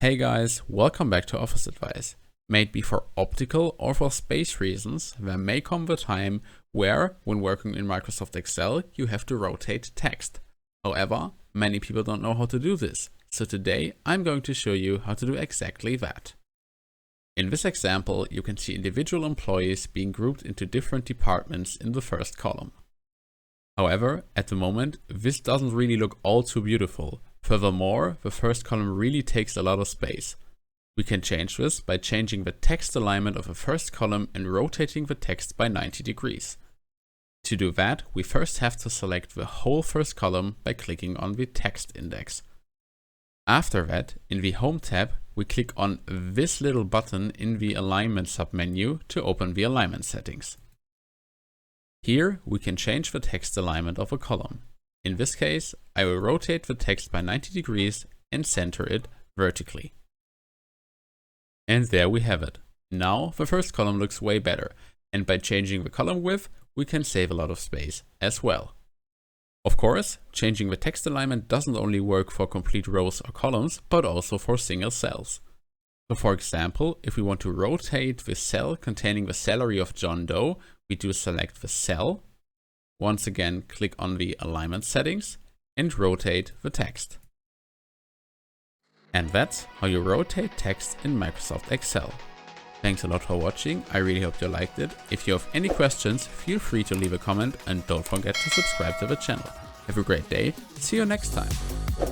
Hey guys, welcome back to Office Advice. May it be for optical or for space reasons, there may come the time where, when working in Microsoft Excel, you have to rotate text. However, many people don't know how to do this, so today I'm going to show you how to do exactly that. In this example, you can see individual employees being grouped into different departments in the first column. However, at the moment, this doesn't really look all too beautiful. Furthermore, the first column really takes a lot of space. We can change this by changing the text alignment of the first column and rotating the text by 90 degrees. To do that, we first have to select the whole first column by clicking on the text index. After that, in the Home tab, we click on this little button in the Alignment submenu to open the alignment settings. Here, we can change the text alignment of a column. In this case, I will rotate the text by 90 degrees and center it vertically. And there we have it. Now the first column looks way better, and by changing the column width, we can save a lot of space as well. Of course, changing the text alignment doesn't only work for complete rows or columns, but also for single cells. So for example, if we want to rotate the cell containing the salary of John Doe, we do select the cell. Once again, click on the alignment settings and rotate the text. And that's how you rotate text in Microsoft Excel. Thanks a lot for watching. I really hope you liked it. If you have any questions, feel free to leave a comment and don't forget to subscribe to the channel. Have a great day. See you next time.